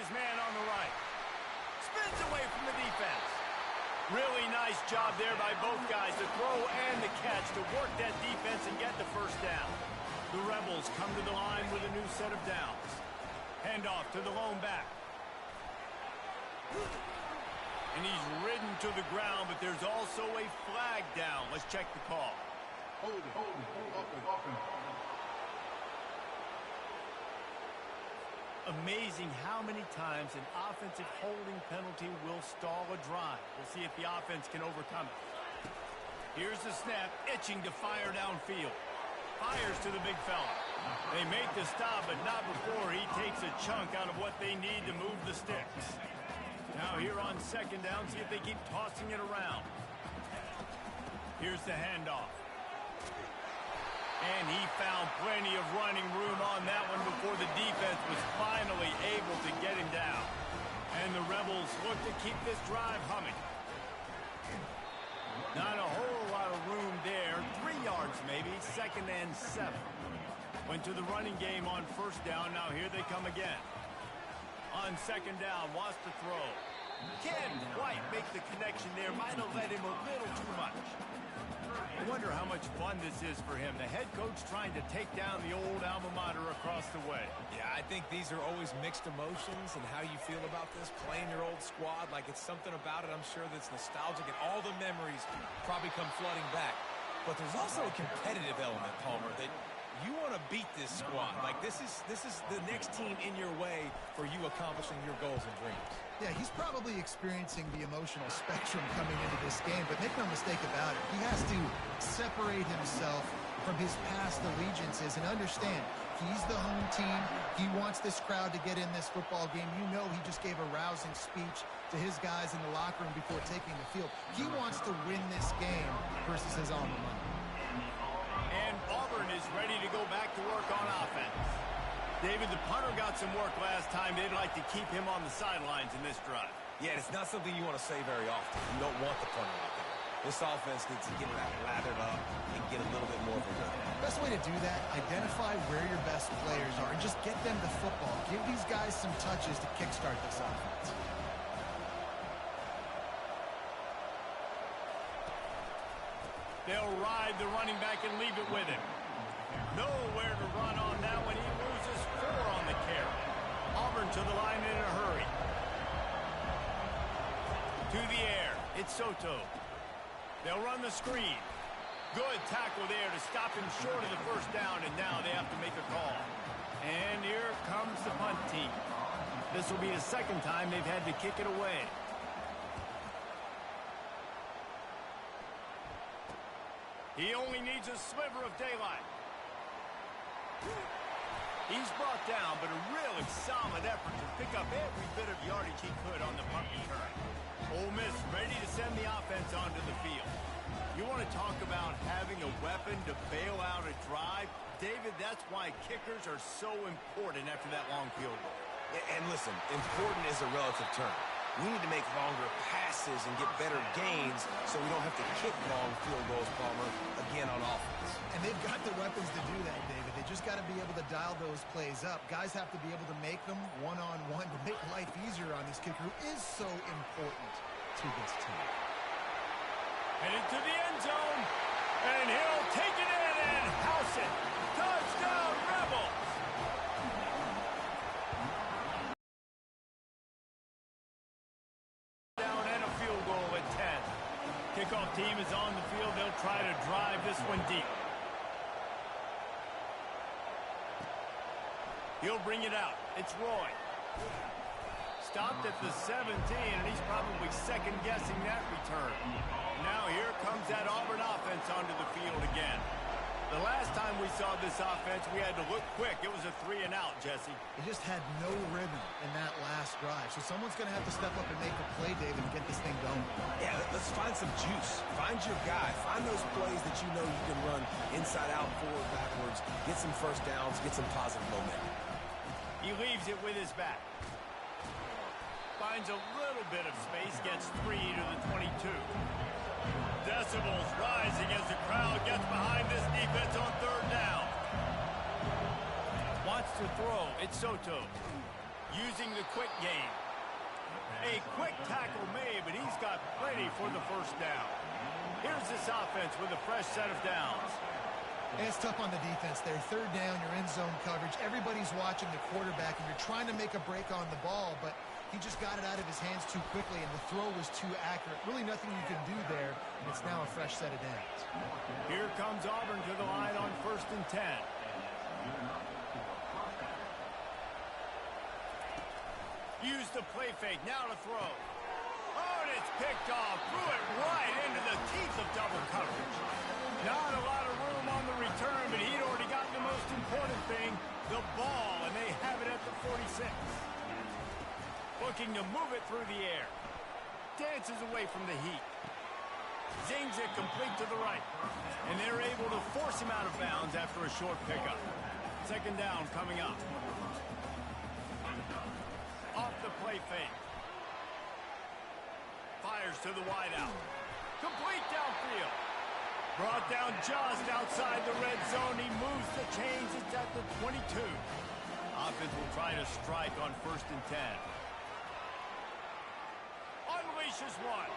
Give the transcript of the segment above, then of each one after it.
his man on the right. Spins away from the defense. Really nice job there by both guys, the throw and the catch, to work that defense and get the first down. The Rebels come to the line with a new set of downs. Handoff to the lone back. And he's ridden to the ground, but there's also a flag down. Let's check the call. Hold it. Amazing how many times an offensive holding penalty will stall a drive. We'll see if the offense can overcome it. Here's the snap, itching to fire downfield. Fires to the big fella. They make the stop, but not before he takes a chunk out of what they need to move the sticks. Now here on second down, see if they keep tossing it around. Here's the handoff. And he found plenty of running room on that one before the defense was finally able to get him down. And the Rebels look to keep this drive humming. Not a whole lot of room there. 3 yards maybe, 2nd and 7. Went to the running game on first down. Now here they come again. On second down, wants to throw. Can't quite make the connection there. Might have led him a little too much. I wonder how much fun this is for him. The head coach trying to take down the old alma mater across the way. Yeah, I think these are always mixed emotions and how you feel about this, playing your old squad. Like, it's something about it, I'm sure, that's nostalgic, and all the memories probably come flooding back. But there's also a competitive element, Palmer, that you want to beat this squad. Like, this is the next team in your way for you accomplishing your goals and dreams. Yeah, he's probably experiencing the emotional spectrum coming into this game, but make no mistake about it, he has to separate himself from his past allegiances and understand he's the home team. He wants this crowd to get in this football game. You know, he just gave a rousing speech to his guys in the locker room before taking the field. He wants to win this game versus his alma mater. And Auburn is ready to go back to work on offense. David, the punter got some work last time. They'd like to keep him on the sidelines in this drive. Yeah, it's not something you want to say very often. You don't want the punter out there. This offense needs to get back lathered up and get a little bit more of a rhythm. Best way to do that, identify where your best players are and just get them the football. Give these guys some touches to kickstart this offense. They'll ride the running back and leave it with him. Nowhere to run on that one. He loses 4 on the carry. Auburn to the line in a hurry. To the air. It's Soto. They'll run the screen. Good tackle there to stop him short of the first down, and now they have to make a call. And here comes the punt team. This will be the second time they've had to kick it away. He only needs a sliver of daylight. He's brought down, but a really solid effort to pick up every bit of yardage he could on the punt return. Ole Miss ready to send the offense onto the field. You want to talk about having a weapon to bail out a drive? David, that's why kickers are so important after that long field goal. And listen, important is a relative term. We need to make longer passes and get better gains so we don't have to kick long field goals, Palmer, again on offense. And they've got the weapons to do that, David. They just got to be able to dial those plays up. Guys have to be able to make them one-on-one to make life easier on this kicker who is so important to this team. Headed to the end zone, and he'll take it in and house it. Touchdown, Rebels! Down and a field goal at 10. Kickoff team is on the field. They'll try to drive this one deep. He'll bring it out. It's Roy. Stopped at the 17, and he's probably second-guessing that return. Now here comes that Auburn offense onto the field again. The last time we saw this offense, we had to look quick. It was a 3-and-out, Jesse. They just had no rhythm in that last drive. So someone's going to have to step up and make a play, David, and get this thing going. Yeah, let's find some juice. Find your guy. Find those plays that you know you can run inside out, forward, backwards. Get some first downs. Get some positive momentum. He leaves it with his back. Finds a little bit of space. Gets 3 to the 22. Decibels rising as the crowd gets behind this defense on third down. Wants to throw. It's Soto. using the quick game. A quick tackle made, but he's got plenty for the first down. Here's this offense with a fresh set of downs. And it's tough on the defense there. Third down, you're in zone coverage. Everybody's watching the quarterback, and you're trying to make a break on the ball, but he just got it out of his hands too quickly, and the throw was too accurate. Really nothing you can do there, and it's now a fresh set of downs. Here comes Auburn to the line on 1st and 10. Use the play fake, now to throw. Oh, and it's picked off. Threw it right into the teeth of double coverage. Not a lot of room on the return, but he'd already gotten the most important thing, the ball, and they have it at the 46. Looking to move it through the air. Dances away from the heat. Zings it complete to the right. And they're able to force him out of bounds after a short pickup. Second down coming up. Off the play fake. Fires to the wideout. Complete downfield. Brought down just outside the red zone. He moves the chains. It's at the 22. Offense will try to strike on 1st and 10. Unleashes one.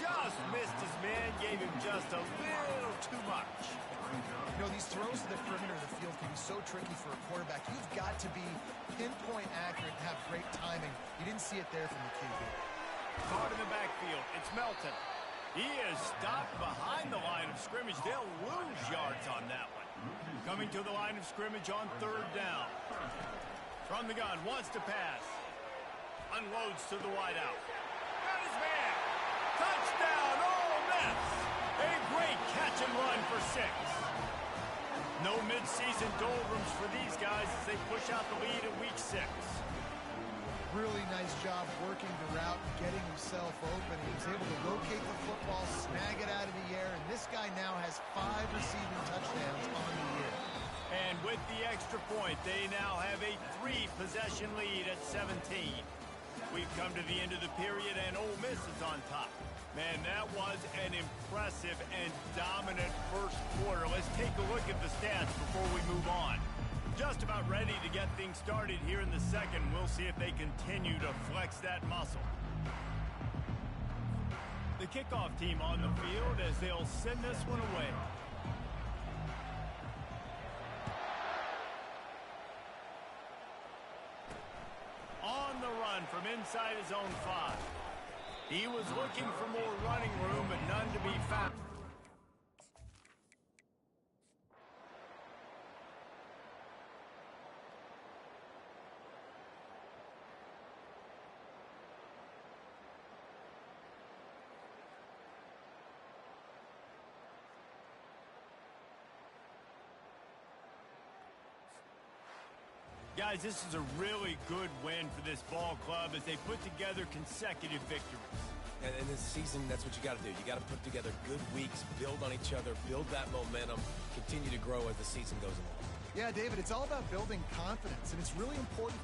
Just missed his man. Gave him just a little too much. You know, these throws to the perimeter of the field can be so tricky for a quarterback. You've got to be pinpoint accurate and have great timing. You didn't see it there from the QB. Caught in the backfield. It's Melton. He is stopped behind the line of scrimmage. They'll lose yards on that one. Coming to the line of scrimmage on 3rd down. From the gun, wants to pass. Unloads to the wideout. Got his man. Touchdown, Ole Miss. A great catch and run for 6. No midseason doldrums for these guys as they push out the lead in week 6. Really nice job working the route and getting himself open. He was able to locate the football, snag it out of the air, and this guy now has 5 receiving touchdowns on the year. And with the extra point, they now have a 3-possession lead at 17. We've come to the end of the period, and Ole Miss is on top. Man, that was an impressive and dominant first quarter. Let's take a look at the stats before we move on. Just about ready to get things started here in the second. We'll see if they continue to flex that muscle. The kickoff team on the field as they'll send this one away. On the run from inside his own 5. He was looking for more running room, but none to be found. Guys, this is a really good win for this ball club as they put together consecutive victories. And in this season, that's what you got to do. You got to put together good weeks, build on each other, build that momentum, continue to grow as the season goes along. Yeah, David, it's all about building confidence, and it's really important.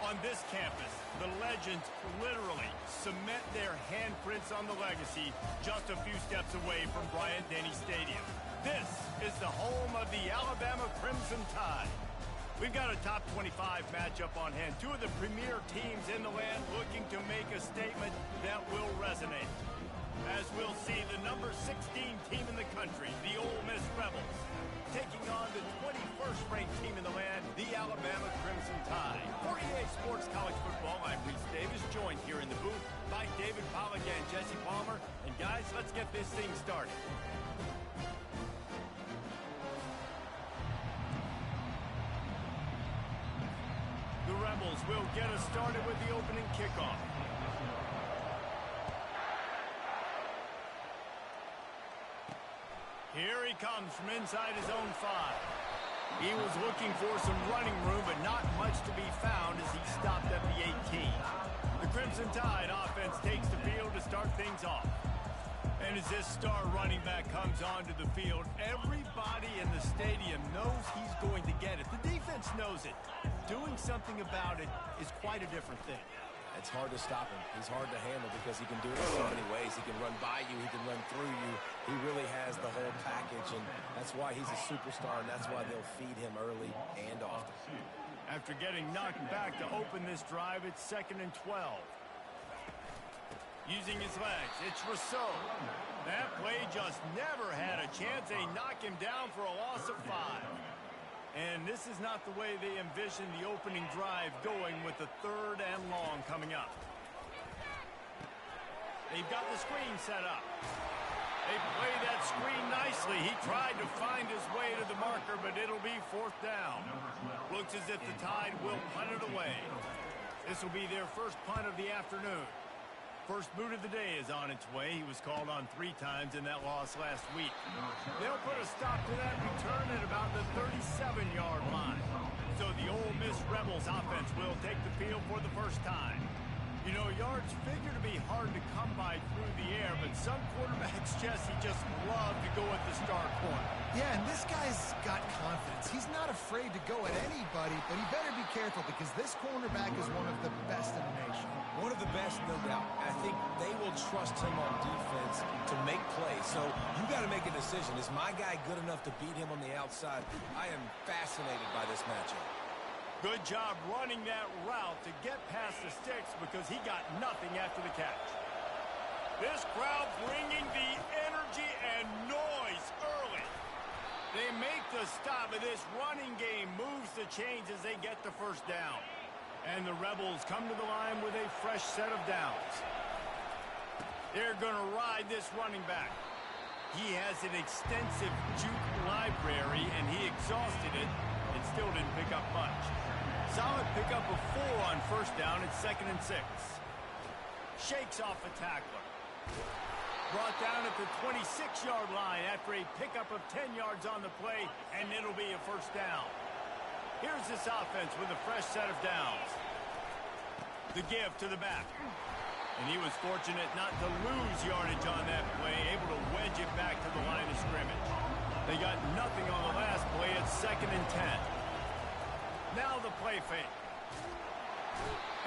On this campus, the legends literally cement their handprints on the legacy just a few steps away from Bryant-Denny Stadium. This is the home of the Alabama Crimson Tide. We've got a top 25 matchup on hand. Two of the premier teams in the land looking to make a statement that will resonate. As we'll see, the number 16 team in the country, the Ole Miss Rebels, taking on the 21st ranked team in the land, the Alabama Crimson Tide. For EA Sports College Football, I'm Reese Davis, joined here in the booth by David Pollack and Jesse Palmer. And guys, let's get this thing started. The Rebels will get us started with the opening kickoff. Here he comes from inside his own 5. He was looking for some running room, but not much to be found as he stopped at the 18. The Crimson Tide offense takes the field to start things off. And as this star running back comes onto the field, everybody in the stadium knows he's going to get it. The defense knows it. Doing something about it is quite a different thing. It's hard to stop him. He's hard to handle because he can do it in so many ways. He can run by you. He can run through you. He really has the whole package, and that's why he's a superstar, and that's why they'll feed him early and often. After getting knocked back to open this drive, it's 2nd and 12. Using his legs, it's Rousseau. That play just never had a chance. They knock him down for a loss of 5. And this is not the way they envisioned the opening drive going with the 3rd and long coming up. They've got the screen set up. They play that screen nicely. He tried to find his way to the marker, but it'll be 4th down. Looks as if the Tide will punt it away. This will be their first punt of the afternoon. First boot of the day is on its way. He was called on 3 times in that loss last week. They'll put a stop to that return at about the 37-yard line. So the Ole Miss Rebels offense will take the field for the first time. You know, yards figure to be hard to come by through the air, but some quarterbacks, Jesse, just love to go at the star corner. Yeah, and this guy's got confidence. He's not afraid to go at anybody, but he better be careful because this cornerback is one of the best in the nation. One of the best, no doubt. I think they will trust him on defense to make plays. So you got to make a decision. Is my guy good enough to beat him on the outside? I am fascinated by this matchup. Good job running that route to get past the sticks because he got nothing after the catch. This crowd bringing the energy and noise early. They make the stop, but this running game moves the chains as they get the first down. And the Rebels come to the line with a fresh set of downs. They're going to ride this running back. He has an extensive juke library, and he exhausted it and still didn't pick up much. Solid pickup of 4 on first down. It's 2nd and 6. Shakes off a tackler. Brought down at the 26-yard line after a pickup of 10 yards on the play, and it'll be a first down. Here's this offense with a fresh set of downs. The give to the back. And he was fortunate not to lose yardage on that play, able to wedge it back to the line of scrimmage. They got nothing on the last play. It's 2nd and 10. Now the play fake.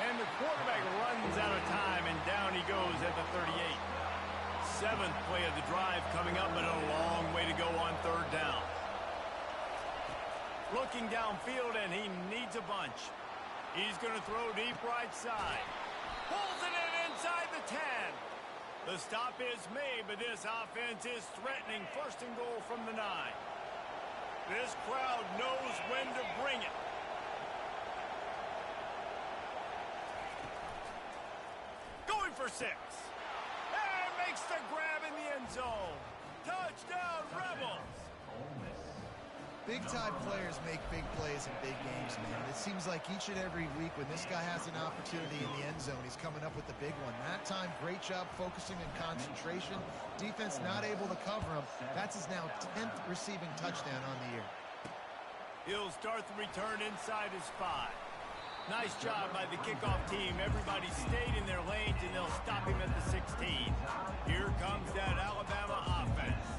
And the quarterback runs out of time, and down he goes at the 38. 7th play of the drive coming up, but a long way to go on 3rd down. Looking downfield, and he needs a bunch. He's going to throw deep right side. Pulls it in inside the 10. The stop is made, but this offense is threatening. 1st and goal from the 9. This crowd knows when to bring it. Going for 6. And makes the grab in the end zone. Touchdown, Rebels. Big time players make big plays in big games, man. It seems like each and every week when this guy has an opportunity in the end zone, he's coming up with the big one. That time, great job focusing and concentration. Defense not able to cover him. That's his now 10th receiving touchdown on the year. He'll start the return inside his 5. Nice job by the kickoff team. Everybody stayed in their lanes, and they'll stop him at the 16. Here comes that Alabama offense.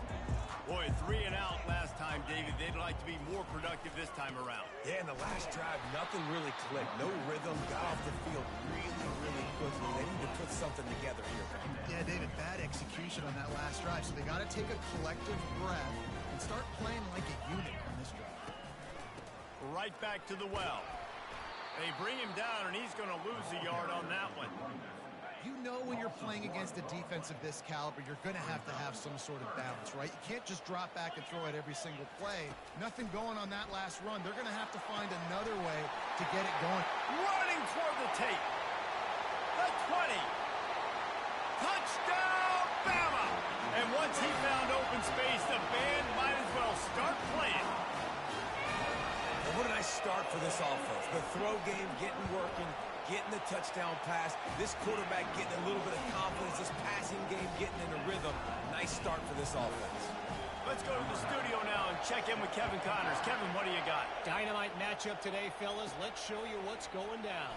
Boy, 3 and out last time, David. They'd like to be more productive this time around. Yeah, in the last drive, nothing really clicked. No rhythm, got off the field really, really quickly. They need to put something together here. Yeah, David, bad execution on that last drive, so they got to take a collective breath and start playing like a unit on this drive. Right back to the well. They bring him down, and he's going to lose a yard on that one. You know when you're playing against a defense of this caliber, you're going to have some sort of balance, right? You can't just drop back and throw it every single play. Nothing going on that last run. They're going to have to find another way to get it going. Running toward the tape. The 20. Touchdown, Bama! And once he found open space, the band might as well start playing. And what a nice start for this offense. The throw game getting working, getting the touchdown pass. This quarterback getting a little bit of confidence. This passing game getting in a rhythm. Nice start for this offense. Let's go to the studio now and check in with Kevin Connors. Kevin, what do you got? Dynamite matchup today, fellas. Let's show you what's going down.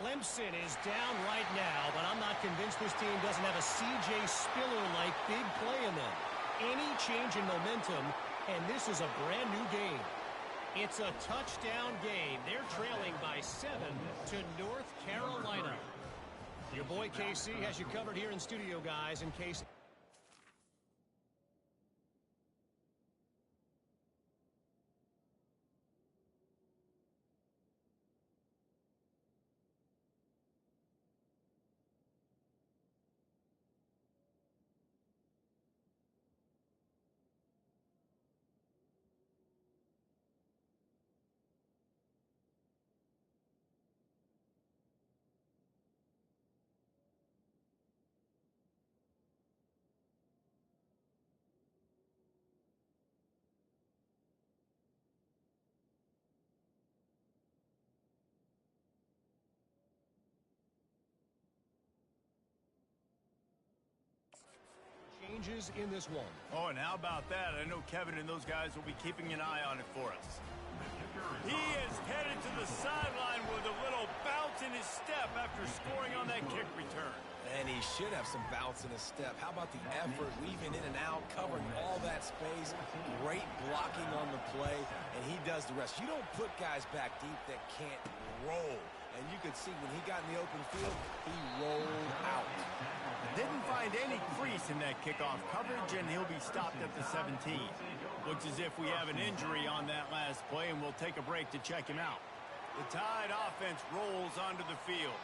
Clemson is down right now, but I'm not convinced this team doesn't have a C.J. Spiller-like big play in them. Any change in momentum, and this is a brand-new game. It's a touchdown game. They're trailing by 7 to North Carolina. Your boy KC has you covered here in studio, guys, in case... changes in this one. Oh, and how about that? I know Kevin and those guys will be keeping an eye on it for us. He is headed to the sideline with a little bounce in his step after scoring on that kick return. And he should have some bounce in his step. How about the effort, weaving in and out, covering all that space, great blocking on the play, and he does the rest. You don't put guys back deep that can't roll. And you could see when he got in the open field, he rolled out. Didn't find any crease in that kickoff coverage, and he'll be stopped at the 17. Looks as if we have an injury on that last play, and we'll take a break to check him out. The Tide offense rolls onto the field.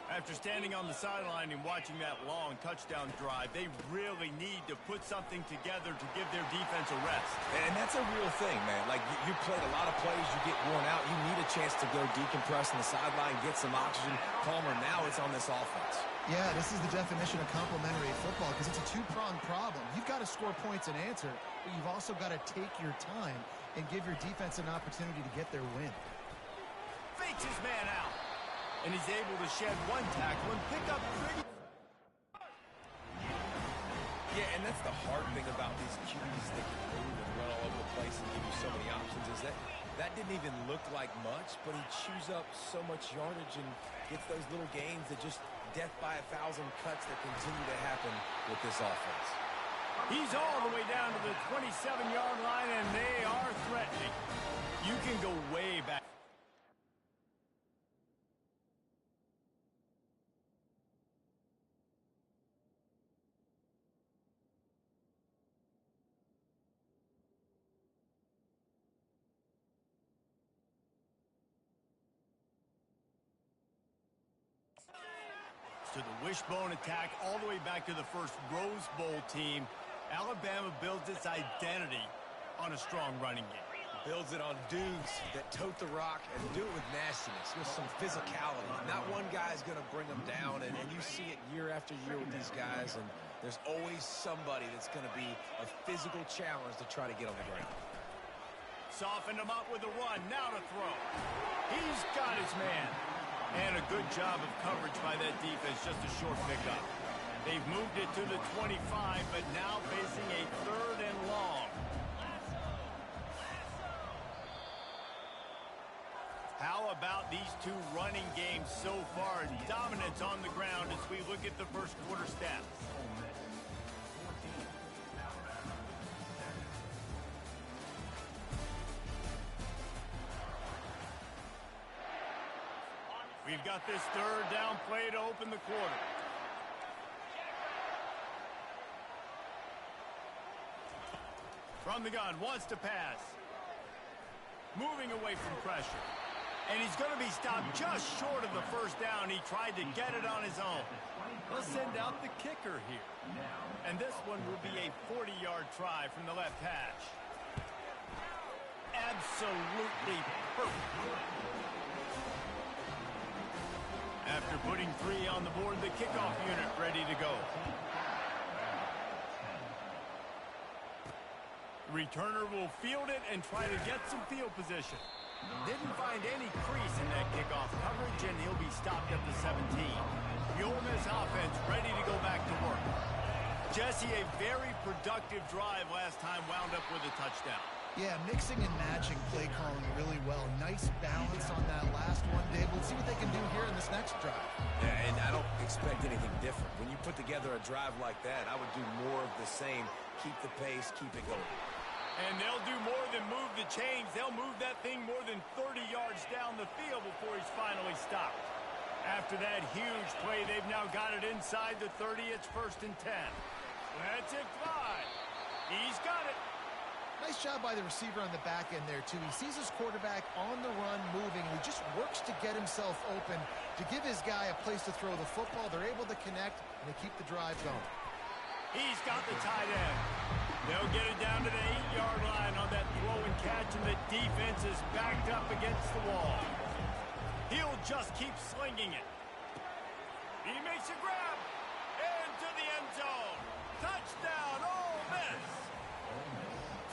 After standing on the sideline and watching that long touchdown drive, they really need to put something together to give their defense a rest. And that's a real thing, man. Like, you played a lot of plays, you get worn out. You need a chance to go decompress on the sideline, get some oxygen. Palmer, now it's on this offense. Yeah, this is the definition of complementary football because it's a two-pronged problem. You've got to score points and answer, but you've also got to take your time and give your defense an opportunity to get their win. Fakes his man out. And he's able to shed one tackle and pick up pretty... Yeah, and that's the hard thing about these QBs that can move and run all over the place and give you so many options is that didn't even look like much, but he chews up so much yardage and gets those little gains that just death by 1,000 cuts that continue to happen with this offense. He's all the way down to the 27-yard line, and they are threatening. You can go way back. To the wishbone attack all the way back to the first Rose Bowl team. Alabama builds its identity on a strong running game. Builds it on dudes that tote the rock and do it with nastiness, with some physicality. Not one guy's going to bring them down, and you see it year after year with these guys, and there's always somebody that's going to be a physical challenge to try to get on the ground. Softened him up with a run, now to throw. He's got his man. And a good job of coverage by that defense, just a short pickup. They've moved it to the 25, but now facing a 3rd and long. How about these two running games so far? Dominance on the ground as we look at the first quarter stats. We've got this third down play to open the quarter. From the gun, wants to pass. Moving away from pressure. And he's going to be stopped just short of the first down. He tried to get it on his own. They'll send out the kicker here. And this one will be a 40-yard try from the left hash. Absolutely perfect. After putting 3 on the board, the kickoff unit ready to go. Returner will field it and try to get some field position. Didn't find any crease in that kickoff coverage, and he'll be stopped at the 17. The Ole Miss offense ready to go back to work. Jesse, a very productive drive last time, wound up with a touchdown. Yeah, mixing and matching play calling really well. Nice balance on that last one, Dave. We'll see what they can do here in this next drive. Yeah, and I don't expect anything different. When you put together a drive like that, I would do more of the same. Keep the pace, keep it going. And they'll do more than move the chains. They'll move that thing more than 30 yards down the field before he's finally stopped. After that huge play, they've now got it inside the 30. It's 1st and 10. Let's it fly. He's got it. Nice job by the receiver on the back end there, too. He sees his quarterback on the run moving, and he just works to get himself open to give his guy a place to throw the football. They're able to connect, and they keep the drive going. He's got the tight end. They'll get it down to the 8-yard line on that throw and catch, and the defense is backed up against the wall. He'll just keep slinging it. He makes a grab into the end zone. Touchdown, Ole Miss.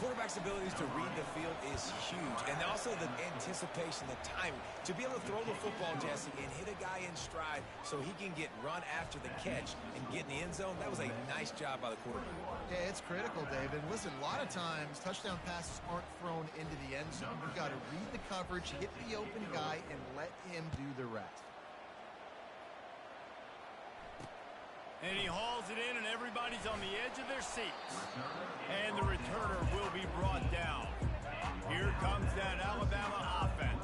Quarterback's abilities to read the field is huge, and also the anticipation, the timing. To be able to throw the football, Jesse, and hit a guy in stride so he can get run after the catch and get in the end zone, that was a nice job by the quarterback. Yeah, it's critical, Dave. And listen, a lot of times touchdown passes aren't thrown into the end zone. You've got to read the coverage, hit the open guy, and let him do the rest. And he hauls it in, and everybody's on the edge of their seats. And the returner will be brought down. Here comes that Alabama offense.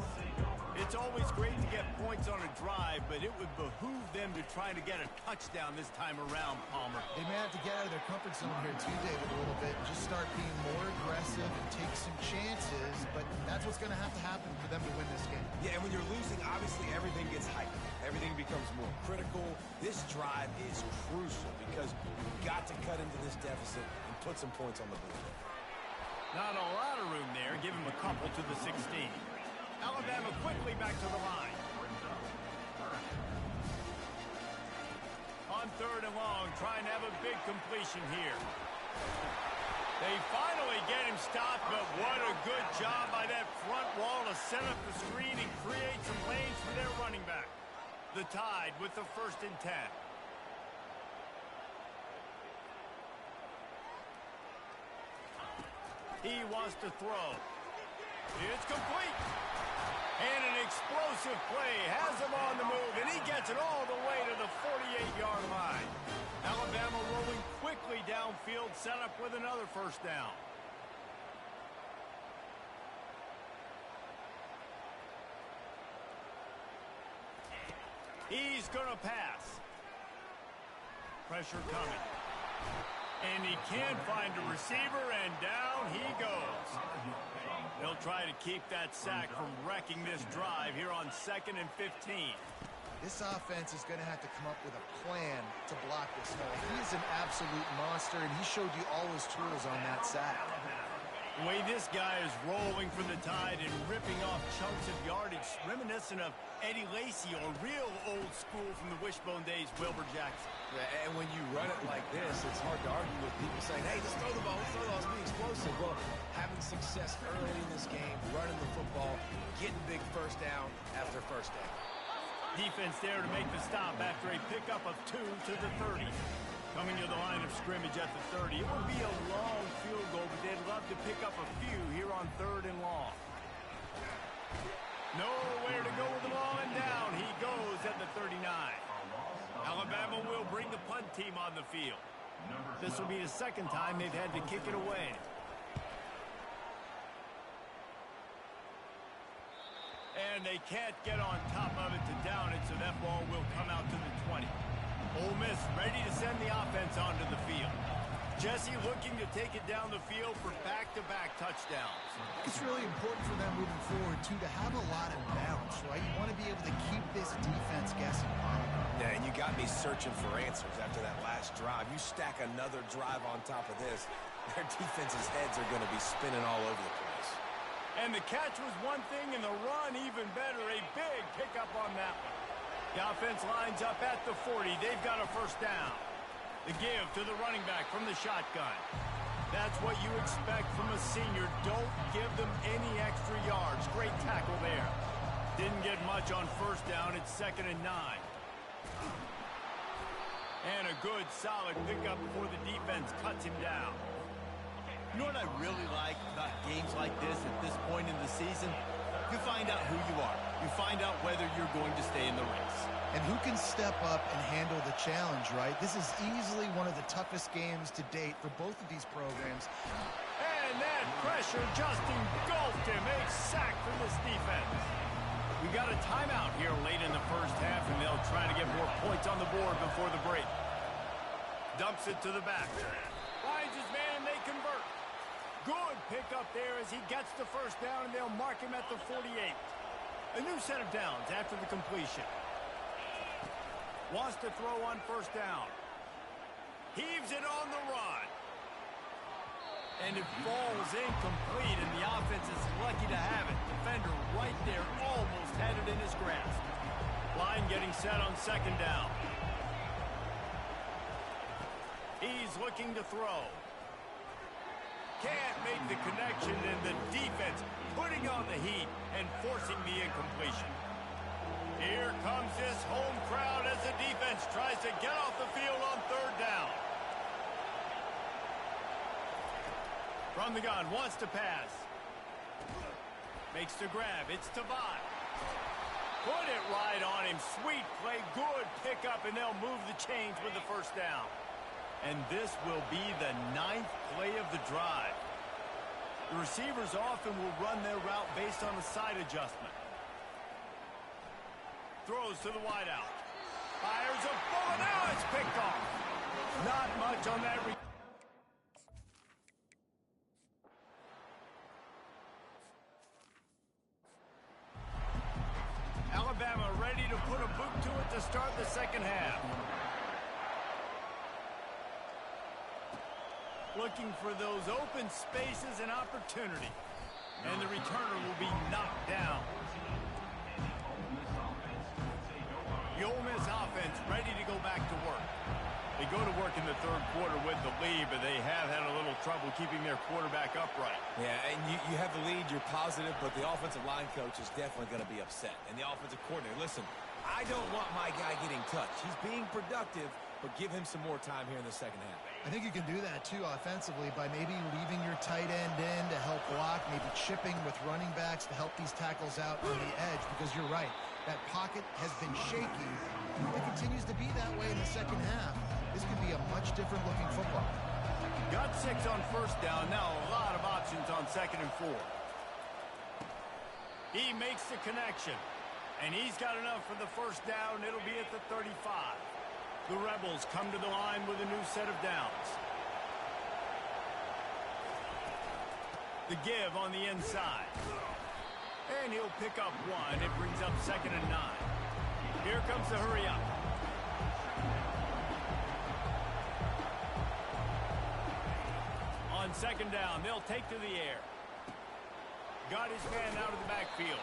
It's always great to get points on a drive, but it would behoove them to try to get a touchdown this time around, Palmer. They may have to get out of their comfort zone here too, David, a little bit. Just start being more aggressive and take some chances, but that's what's going to happen for them to win this game. Yeah, and when you're losing, obviously everything gets hyped. Everything becomes more critical. This drive is crucial because you've got to cut into this deficit and put some points on the board. Not a lot of room there. Give him a couple to the 16. Alabama quickly back to the line. On 3rd and long, trying to have a big completion here. They finally get him stopped, but what a good job by that front wall to set up the screen and create some lanes for their running back. The Tide with the 1st and 10. He wants to throw. It's complete. And an explosive play has him on the move, and he gets it all the way to the 48-yard line. Alabama rolling quickly downfield, set up with another 1st down. He's going to pass. Pressure coming. And he can't find a receiver, and down he goes. They'll try to keep that sack from wrecking this drive here on 2nd and 15. This offense is going to have to come up with a plan to block this hole. He's an absolute monster, and he showed you all his tools on that sack. The way this guy is rolling for the Tide and ripping off chunks of yardage, reminiscent of Eddie Lacy, or real old school from the wishbone days, Wilbur Jackson. Yeah, and when you run it like this, it's hard to argue with people saying, hey, just throw the ball, let's be explosive. Well, having success early in this game, running the football, getting big 1st down after 1st down. Defense there to make the stop after a pickup of 2 to the 30. Coming to the line of scrimmage at the 30. It would be a long field goal, but they'd love to pick up a few here on 3rd and long. Nowhere to go with the ball, and down he goes at the 39. Alabama will bring the punt team on the field. This will be the 2nd time they've had to kick it away. And they they can't get on top of it to down it, so that ball will come out to the 20. Ole Miss ready to send the offense onto the field. Jesse looking to take it down the field for back-to-back touchdowns. It's really important for them moving forward, too, to have a lot of balance, right? You want to be able to keep this defense guessing. Yeah, and you got me searching for answers after that last drive. You stack another drive on top of this, their defense's heads are going to be spinning all over the place. And the catch was one thing, and the run even better. A big pickup on that one. The offense lines up at the 40. They've got a first down. The give to the running back from the shotgun. That's what you expect from a senior. Don't give them any extra yards. Great tackle there. Didn't get much on first down. It's 2nd and 9. And a good, solid pickup before the defense cuts him down. You know what I really like about games like this at this point in the season? You find out who you are. You find out whether you're going to stay in the race. And who can step up and handle the challenge, right? This is easily one of the toughest games to date for both of these programs. And that pressure just engulfed him. A sack from this defense. We got a timeout here late in the first half, and they'll try to get more points on the board before the break. Dumps it to the back. Finds his man, and they convert. Good pickup there as he gets the first down, and they'll mark him at the 48. A new set of downs after the completion. Wants to throw on first down. Heaves it on the run. And it falls incomplete, and the offense is lucky to have it. Defender right there almost had it in his grasp. Line getting set on 2nd down. He's looking to throw. Can't make the connection, and the defense putting on the heat and forcing the incompletion. Here comes this home crowd as the defense tries to get off the field on 3rd down. From the gun, wants to pass. Makes the grab. It's Tavai. Put it right on him. Sweet play. Good pickup, and they'll move the chains with the first down. And this will be the 9th play of the drive. The receivers often will run their route based on a side adjustment. Throws to the wideout. Fires a bullet. Now it's picked off. Not much on that. Alabama ready to put a boot to it to start the 2nd half. Looking for those open spaces and opportunity. And the returner will be knocked down. The Ole Miss offense ready to go back to work. They go to work in the 3rd quarter with the lead, but they have had a little trouble keeping their quarterback upright. Yeah, and you have the lead, you're positive, but the offensive line coach is definitely going to be upset. And the offensive coordinator, listen, I don't want my guy getting touched. He's being productive, but give him some more time here in the 2nd half. I think you can do that, too, offensively, by maybe leaving your tight end in to help block, maybe chipping with running backs to help these tackles out on the edge, because you're right. That pocket has been shaky. It continues to be that way in the 2nd half. This could be a much different looking football. Got 6 on first down. Now a lot of options on 2nd and 4. He makes the connection. And he's got enough for the first down. It'll be at the 35. The Rebels come to the line with a new set of downs. The give on the inside. And he'll pick up 1. It brings up 2nd and 9. Here comes the hurry up. On 2nd down, they'll take to the air. Got his man out of the backfield.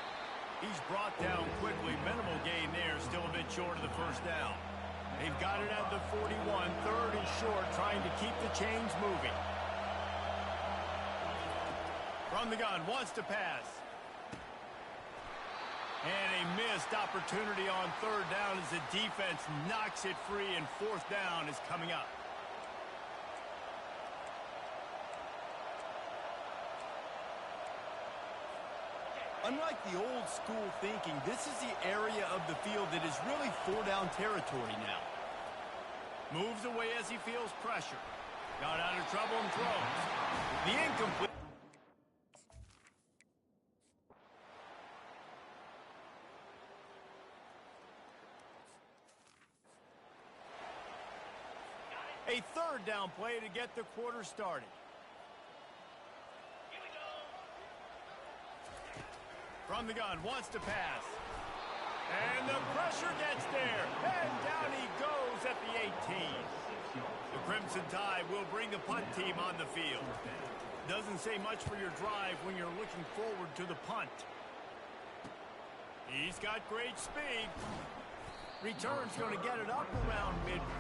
He's brought down quickly. Minimal gain there, still a bit short of the first down. They've got it at the 41, 3rd and short, trying to keep the chains moving. From the gun, wants to pass. And a missed opportunity on 3rd down as the defense knocks it free, and 4th down is coming up. Unlike the old school thinking, this is the area of the field that is really 4-down territory now. Moves away as he feels pressure. Got out of trouble and throws. The incomplete. A third down play to get the quarter started. From the gun, wants to pass. And the pressure gets there. And down he goes at the 18. The Crimson Tide will bring the punt team on the field. Doesn't say much for your drive when you're looking forward to the punt. He's got great speed. Return's going to get it up around midfield.